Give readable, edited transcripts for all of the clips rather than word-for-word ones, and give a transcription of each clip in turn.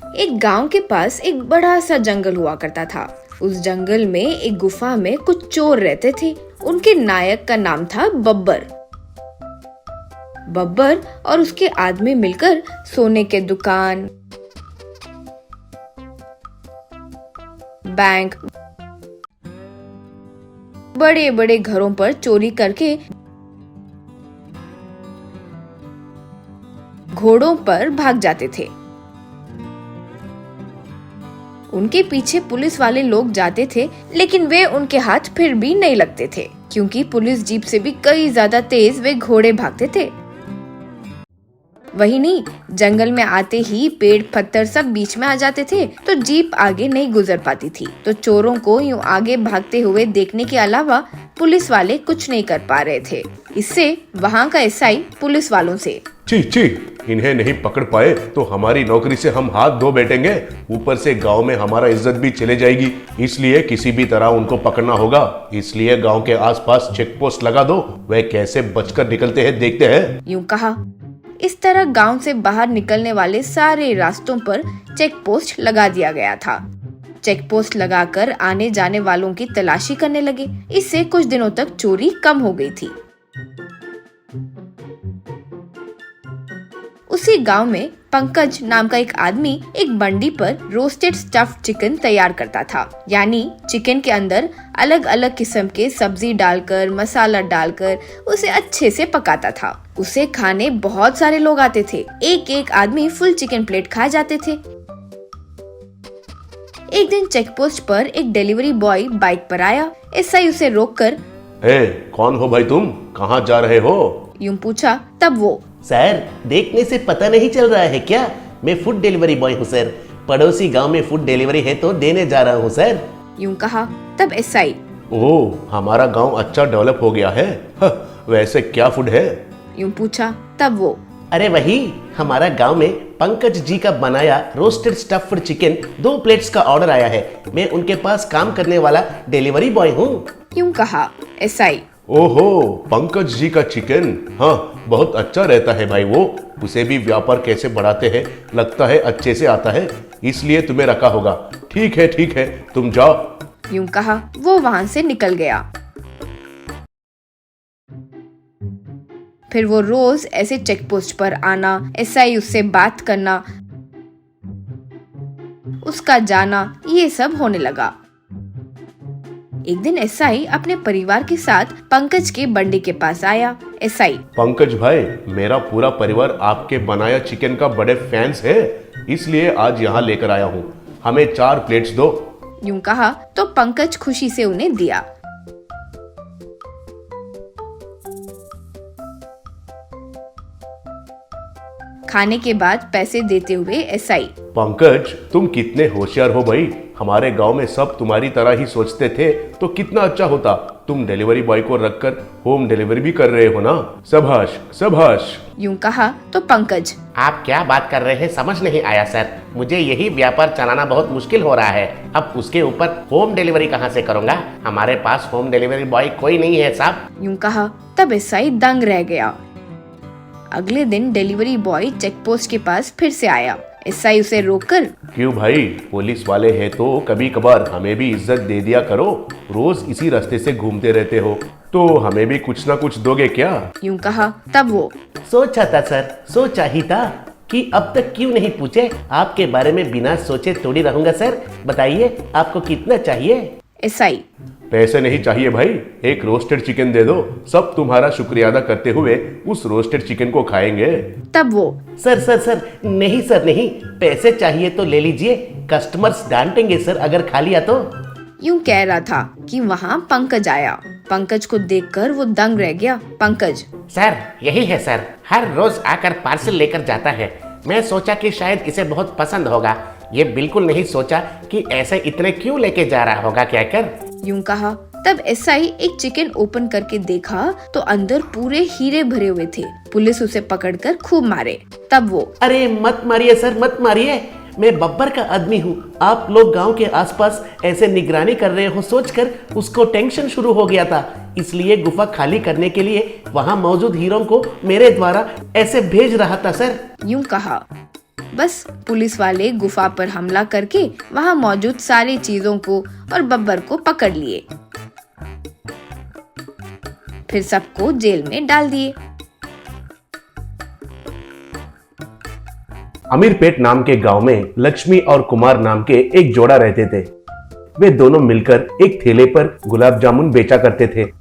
एक गांव के पास एक बड़ा सा जंगल हुआ करता था। उस जंगल में एक गुफा में कुछ चोर रहते थे। उनके नायक का नाम था बब्बर। बब्बर और उसके आदमी मिलकर सोने के दुकान, बैंक, बड़े बड़े घरों पर चोरी करके घोड़ों पर भाग जाते थे। उनके पीछे पुलिस वाले लोग जाते थे, लेकिन वे उनके हाथ फिर भी नहीं लगते थे, क्योंकि पुलिस जीप से भी कई ज्यादा तेज वे घोड़े भागते थे। वही नहीं, जंगल में आते ही पेड़ पत्थर सब बीच में आ जाते थे, तो जीप आगे नहीं गुजर पाती थी। तो चोरों को यूं आगे भागते हुए देखने के अलावा पुलिस वाले कुछ नहीं कर पा रहे थे। इससे वहाँ का एसआई पुलिस वालों से, ची ची, इन्हें नहीं पकड़ पाए तो हमारी नौकरी से हम हाथ धो बैठेंगे, ऊपर से गांव में हमारा इज्जत भी चले जाएगी, इसलिए किसी भी तरह उनको पकड़ना होगा। इसलिए गांव के आसपास चेक पोस्ट लगा दो, वे कैसे बचकर निकलते हैं देखते हैं। यूं कहा। इस तरह गांव से बाहर निकलने वाले सारे रास्तों पर चेक पोस्ट लगा दिया गया था। चेक पोस्ट लगाकर आने जाने वालों की तलाशी करने लगे। इससे कुछ दिनों तक चोरी कम हो गई थी। उसी गांव में पंकज नाम का एक आदमी एक मंडी पर रोस्टेड स्टफ्ड चिकन तैयार करता था। यानी चिकन के अंदर अलग अलग किस्म के सब्जी डालकर, मसाला डालकर उसे अच्छे से पकाता था। उसे खाने बहुत सारे लोग आते थे। एक एक आदमी फुल चिकन प्लेट खा जाते थे। एक दिन चेक पोस्ट पर एक डिलीवरी बॉय बाइक पर आया। एसआई उसे रोककर, कौन हो भाई तुम, कहाँ जा रहे हो? यूं पूछा। तब वो, सर, देखने से पता नहीं चल रहा है क्या? मैं फूड डिलीवरी बॉय हूँ सर। पड़ोसी गांव में फूड डिलीवरी है तो देने जा रहा हूँ सर। यूं कहा। तब एसआई, ओह, हमारा गांव अच्छा डेवलप हो गया है। वैसे क्या फूड है? यूं पूछा। तब वो, अरे वही, हमारा गांव में पंकज जी का बनाया रोस्टेड स्टफ्ड चिकन 2 प्लेट्स का ऑर्डर आया है। मैं उनके पास काम करने वाला डिलीवरी बॉय हूँ। यूं कहा। एसआई, ओहो, पंकज जी का चिकन, हाँ बहुत अच्छा रहता है भाई वो। उसे भी व्यापार कैसे बढ़ाते हैं, लगता है अच्छे से आता है, इसलिए तुम्हें रखा होगा। ठीक है, तुम जाओ। यूं कहा वो वहां से निकल गया। फिर वो रोज ऐसे चेक पोस्ट पर आना, एसआई उससे बात करना, उसका जाना, ये सब होने लगा। एक दिन एसआई अपने परिवार के साथ पंकज के बंडी के पास आया। एसआई, पंकज भाई, मेरा पूरा परिवार आपके बनाया चिकन का बड़े फैंस है, इसलिए आज यहाँ लेकर आया हूँ। हमें 4 प्लेट्स दो। यूं कहा तो पंकज खुशी से उन्हें दिया। खाने के बाद पैसे देते हुए एसआई, पंकज, तुम कितने होशियार हो भाई। हमारे गांव में सब तुम्हारी तरह ही सोचते थे तो कितना अच्छा होता। तुम डिलीवरी बॉय को रखकर होम डिलीवरी भी कर रहे हो ना। शाबाश शाबाश। यूं कहा तो पंकज, आप क्या बात कर रहे हैं समझ नहीं आया सर। मुझे यही व्यापार चलाना बहुत मुश्किल हो रहा है। अब उसके ऊपर होम डिलीवरी कहाँ से करूँगा? हमारे पास होम डिलीवरी बॉय कोई नहीं है साहब। यूं कहा। तब एसआई दंग रह गया। अगले दिन डिलीवरी बॉय चेक पोस्ट के पास फिर से आया। एसआई उसे रोककर, क्यों भाई, पुलिस वाले हैं तो कभी कभार हमें भी इज्जत दे दिया करो। रोज इसी रास्ते से घूमते रहते हो तो हमें भी कुछ ना कुछ दोगे क्या? यूं कहा। तब वो, सोचा था सर, सोचा ही था कि अब तक क्यों नहीं पूछे। आपके बारे में बिना सोचे थोड़ी रहूंगा सर। बताइए आपको कितना चाहिए? एसआई, पैसे नहीं चाहिए भाई, एक रोस्टेड चिकन दे दो। सब तुम्हारा शुक्रिया अदा करते हुए उस रोस्टेड चिकन को खाएंगे। तब वो, सर सर सर नहीं सर नहीं, पैसे चाहिए तो ले लीजिए। कस्टमर्स डांटेंगे सर अगर खा लिया तो। यूं कह रहा था कि वहाँ पंकज आया। पंकज को देखकर वो दंग रह गया। पंकज, सर यही है सर, हर रोज आकर पार्सल लेकर जाता है। मैं सोचा कि शायद इसे बहुत पसंद होगा। ये बिल्कुल नहीं सोचा कि ऐसे इतने क्यों लेके जा रहा होगा क्या कर। यूं कहा। तब एसआई एक चिकन ओपन करके देखा तो अंदर पूरे हीरे भरे हुए थे। पुलिस उसे पकड़कर खूब मारे। तब वो, अरे मत मारिए सर, मत मारिए। मैं बब्बर का आदमी हूँ। आप लोग गांव के आसपास ऐसे निगरानी कर रहे हो सोचकर उसको टेंशन शुरू हो गया था, इसलिए गुफा खाली करने के लिए वहाँ मौजूद हीरों को मेरे द्वारा ऐसे भेज रहा था सर। यूं कहा। बस पुलिस वाले गुफा पर हमला करके वहाँ मौजूद सारी चीजों को और बब्बर को पकड़ लिए, फिर सबको जेल में डाल दिए। अमीरपेट नाम के गांव में लक्ष्मी और कुमार नाम के एक जोड़ा रहते थे। वे दोनों मिलकर एक ठेले पर गुलाब जामुन बेचा करते थे।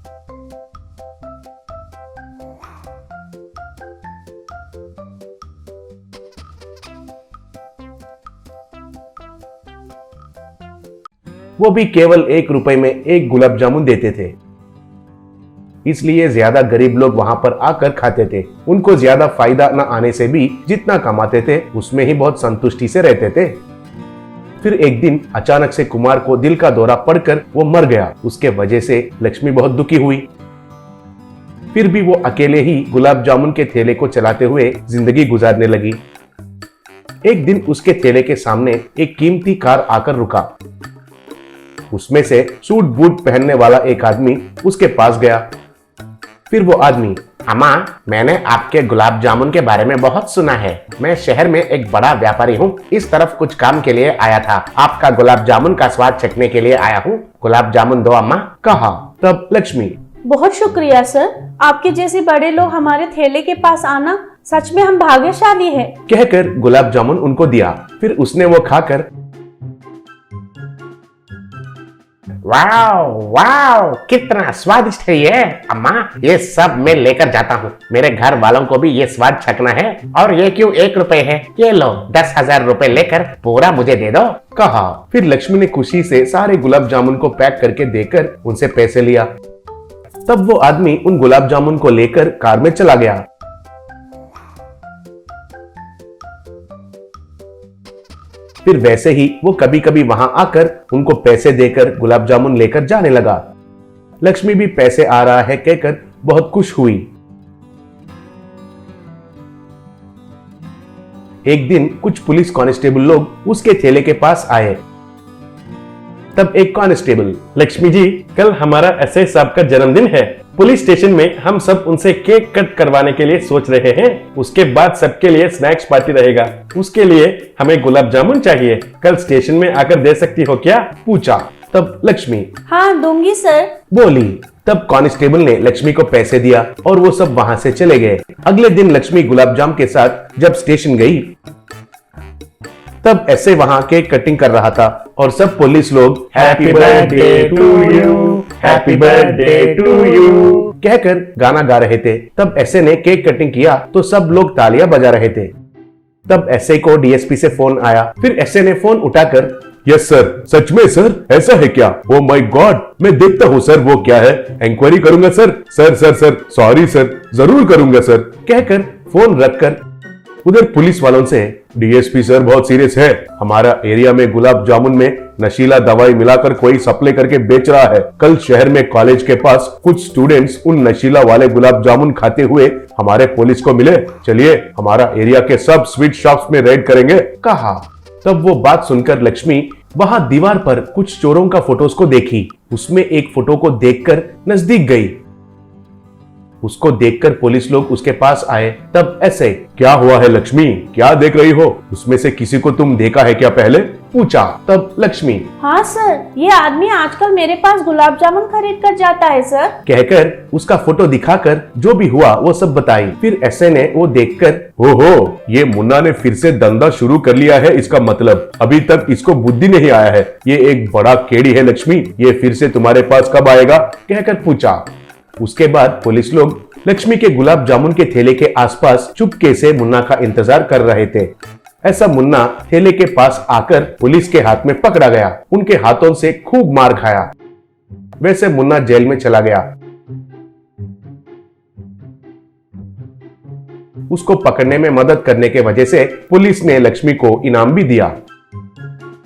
वो भी केवल 1 रुपए में एक गुलाब जामुन देते थे, इसलिए ज्यादा गरीब लोग वहां पर आकर खाते थे। उनको ज्यादा फायदा न आने से भी जितना कमाते थे उसमें ही बहुत संतुष्टि से रहते थे। फिर एक दिन अचानक से कुमार को दिल का दौरा पड़कर वो मर गया। उसके वजह से लक्ष्मी बहुत दुखी हुई। फिर भी वो अकेले ही गुलाब जामुन के ठेले को चलाते हुए जिंदगी गुजारने लगी। एक दिन उसके ठेले के सामने एक कीमती कार आकर रुका। उसमें से सूट बूट पहनने वाला एक आदमी उसके पास गया। फिर वो आदमी, अम्मा, मैंने आपके गुलाब जामुन के बारे में बहुत सुना है। मैं शहर में एक बड़ा व्यापारी हूँ, इस तरफ कुछ काम के लिए आया था। आपका गुलाब जामुन का स्वाद चखने के लिए आया हूँ। गुलाब जामुन दो अम्मा, कहा। तब लक्ष्मी, बहुत शुक्रिया सर, आपके जैसे बड़े लोग हमारे ठेले के पास आना सच में हम भाग्यशाली है, कहकर गुलाब जामुन उनको दिया। फिर उसने वो खाकर, वाओ वाओ, कितना स्वादिष्ट है ये। अम्मा, ये सब मैं लेकर जाता हूँ। मेरे घर वालों को भी ये स्वाद चखना है। और ये क्यों 1 रुपए है? ये लो, 10,000 रुपए लेकर पूरा मुझे दे दो, कहा। फिर लक्ष्मी ने खुशी से सारे गुलाब जामुन को पैक करके देकर उनसे पैसे लिया। तब वो आदमी उन गुलाब जामुन को लेकर कार में चला गया। फिर वैसे ही वो कभी कभी वहां आकर उनको पैसे देकर गुलाब जामुन लेकर जाने लगा। लक्ष्मी भी पैसे आ रहा है कहकर बहुत खुश हुई। एक दिन कुछ पुलिस कांस्टेबल लोग उसके ठेले के पास आए। तब एक कांस्टेबल, लक्ष्मी जी, कल हमारा एसआई साहब का जन्मदिन है। पुलिस स्टेशन में हम सब उनसे केक कट करवाने के लिए सोच रहे हैं। उसके बाद सबके लिए स्नैक्स पार्टी रहेगा। उसके लिए हमें गुलाब जामुन चाहिए। कल स्टेशन में आकर दे सकती हो क्या? पूछा। तब लक्ष्मी, हाँ दूंगी सर, बोली। तब कांस्टेबल ने लक्ष्मी को पैसे दिया और वो सब वहां से चले गए। अगले दिन लक्ष्मी गुलाब जाम के साथ जब स्टेशन गई, तब ऐसे वहां केक कटिंग कर रहा था और सब पुलिस लोग happy birthday to you, happy birthday to you कहकर गाना गा रहे थे। तब ऐसे ने केक कटिंग किया तो सब लोग तालियां बजा रहे थे। तब ऐसे को डीएसपी से फोन आया। फिर ऐसे ने फोन उठाकर, यस सर, सच में सर, ऐसा है क्या? ओ माय गॉड, मैं देखता हूँ सर वो क्या है, इंक्वायरी करूंगा sir. Sir sir sir, sorry sir, जरूर करूंगा सर, कहकर फोन रखकर उधर पुलिस वालों से, डीएसपी सर बहुत सीरियस है। हमारा एरिया में गुलाब जामुन में नशीला दवाई मिलाकर कोई सप्लाई करके बेच रहा है। कल शहर में कॉलेज के पास कुछ स्टूडेंट्स उन नशीला वाले गुलाब जामुन खाते हुए हमारे पुलिस को मिले। चलिए हमारा एरिया के सब स्वीट शॉप्स में रेड करेंगे, कहा। तब वो बात सुनकर लक्ष्मी वहां दीवार पर कुछ चोरों का फोटोज को देखी। उसमें एक फोटो को देखकर नजदीक गई। उसको देखकर पुलिस लोग उसके पास आए। तब ऐसे, क्या हुआ है लक्ष्मी, क्या देख रही हो? उसमें से किसी को तुम देखा है क्या पहले? पूछा। तब लक्ष्मी, हाँ सर, ये आदमी आजकल मेरे पास गुलाब जामुन खरीद कर जाता है सर, कहकर उसका फोटो दिखाकर जो भी हुआ वो सब बताई। फिर ऐसे ने वो देखकर, ओहो, ये मुन्ना ने फिर से धंधा शुरू कर लिया है। इसका मतलब अभी तक इसको बुद्धि नहीं आया है। ये एक बड़ा केड़ी है लक्ष्मी, ये फिर से तुम्हारे पास कब आएगा, कहकर पूछा। उसके बाद पुलिस लोग लक्ष्मी के गुलाब जामुन के ठेले के आसपास चुपके से मुन्ना का इंतजार कर रहे थे। ऐसा मुन्ना ठेले के पास आकर पुलिस के हाथ में पकड़ा गया। उनके हाथों से खूब मार खाया। वैसे मुन्ना जेल में चला गया। उसको पकड़ने में मदद करने के वजह से पुलिस ने लक्ष्मी को इनाम भी दिया।